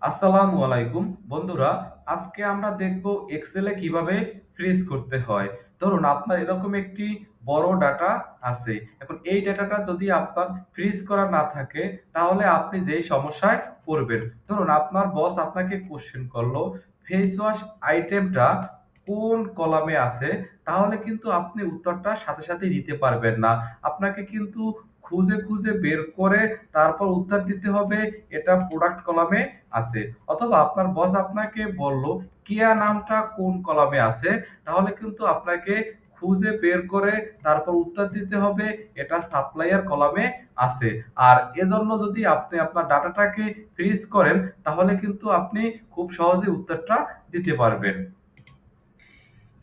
আসসালামু আলাইকুম বন্ধুরা। আজকে আমরা দেখব এক্সেলে কিভাবে ফ্রিজ করতে হয়। ধরুন আপনার এরকম একটি বড় ডাটা আছে। এখন এই ডাটাটা যদি আপনার ফ্রিজ করা না থাকে তাহলে আপনি যেই সমস্যায় পড়বেন। ধরুন আপনার বস আপনাকে কোশ্চেন করলো ফেস ওয়াশ আইটেমটা কোন কলামে আছে, তাহলে কিন্তু আপনি উত্তরটা সাথে সাথেই দিতে পারবেন না। আপনাকে কিন্তু খুঁজে খুঁজে বের করে তারপর উত্তর দিতে হবে এটা প্রোডাক্ট কলামে আছে। অথবা আপনার বস আপনাকে বলল কেয়া নামটা কোন কলামে আছে, তাহলে কিন্তু আপনাকে খুঁজে বের করে তারপর উত্তর দিতে হবে এটা সাপ্লায়ার কলামে আছে। আর এজন্য যদি আপনি আপনার ডাটাটাকে ফ্রিজ করেন তাহলে কিন্তু আপনি খুব সহজেই উত্তরটা দিতে পারবেন।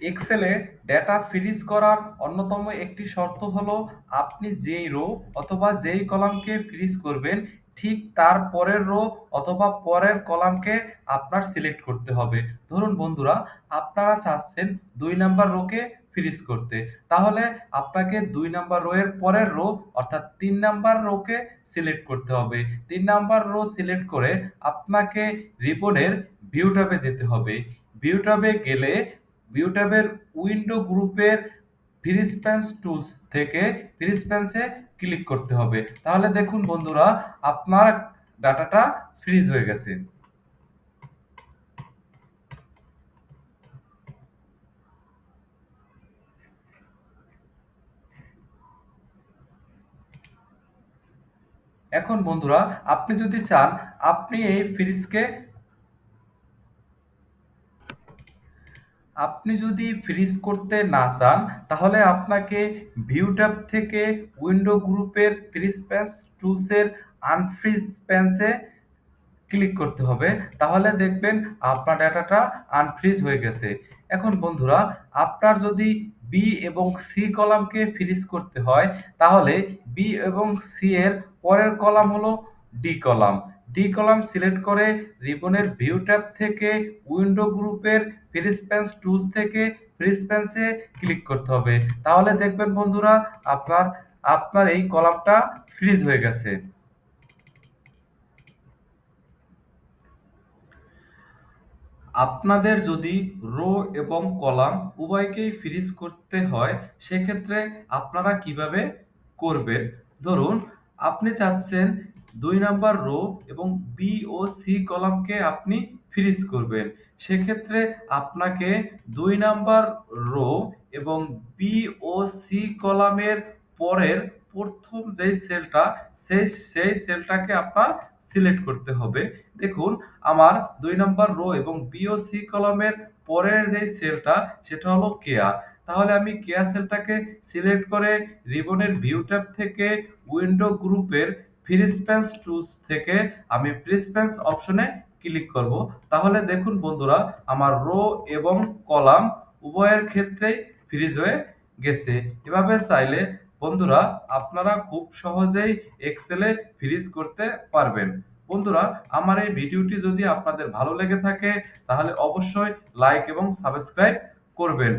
এক্সেলে ডেটা ফ্রিজ করার অন্যতম একটি শর্ত হলো আপনি যেই রো অথবা যেই কলামকে ফ্রিজ করবেন ঠিক তার পরের রো অথবা পরের কলামকে আপনার সিলেক্ট করতে হবে। ধরুন বন্ধুরা, আপনারা চাচ্ছেন ২ নাম্বার রোকে ফ্রিজ করতে। তাহলে আপনাকে ২ নাম্বার রো এর পরের রো অর্থাৎ ৩ নাম্বার রোকে সিলেক্ট করতে হবে। ৩ নাম্বার রো সিলেক্ট করে আপনাকে রিবনের ভিউ ট্যাবে যেতে হবে। ভিউ ট্যাবে গেলে ভিউ ট্যাবের উইন্ডো গ্রুপের ফ্রিস্প্যান্স টুলস থেকে ফ্রিস্প্যান্সে ক্লিক করতে হবে। তাহলে দেখুন বন্ধুরা, আপনার ডাটাটা ফ্রিজ হয়ে গেছে। এখন বন্ধুরা, আপনি যদি চান আপনি এই ফ্রিজকে আপনি যদি ফ্রিজ করতে না চান তাহলে আপনাকে ভিউ ট্যাব থেকে উইন্ডো গ্রুপের ফ্রিস্প্যান্স টুলসের আনফ্রিজ স্প্যান্সে ক্লিক করতে হবে। তাহলে দেখবেন আপনার ডাটাটা আনফ্রিজ হয়ে গেছে। এখন বন্ধুরা, আপনার যদি বি এবং সি কলামকে ফ্রিজ করতে হয় তাহলে বি এবং সি এর পরের কলাম হলো D column. D column select করে রিবনের ভিউ ট্যাব থেকে উইন্ডো গ্রুপের ফ্রিস্প্যান্স টুলস থেকে ফ্রিস্প্যান্সে ক্লিক করতে হবে। তাহলে দেখবেন বন্ধুরা, আপনার আপনার এই কলামটা ফ্রিজ হয়ে গেছে। আপনাদের যদি রো এবং কলাম উভয়কেই ফ্রিজ করতে হয় সেক্ষেত্রে আপনারা কিভাবে করবেন? ধরুন আপনি চাচ্ছেন ২ নাম্বার রো এবং বি ও সি কলামকে আপনি ফ্রিজ করবেন। সেক্ষেত্রে আপনাকে ২ নাম্বার রো এবং বি ও সি কলামের পরের ১ম যেই সেলটা সেই সেলটাকে আপনার সিলেক্ট করতে হবে। দেখুন আমার ২ নাম্বার রো এবং বি ও সি কলামের পরের যে সেলটা সেটা হলো কেয়া। তাহলে আমি কেয়া সেলটাকে সিলেক্ট করে রিবনের ভিউ ট্যাব থেকে উইন্ডো গ্রুপের ফ্রিস্প্যান্স টুলস থেকে আমি ফ্রিস্প্যান্স অপশনে ক্লিক করব। তাহলে দেখুন বন্ধুরা, আমার রো এবং কলাম উভয়ের ক্ষেত্রেই ফ্রিজ হয়ে গেছে। এভাবে চাইলে বন্ধুরা আপনারা খুব সহজেই এক্সেলে ফ্রিজ করতে পারবেন। বন্ধুরা, আমার এই ভিডিওটি যদি আপনাদের ভালো লেগে থাকে তাহলে অবশ্যই লাইক এবং সাবস্ক্রাইব করবেন।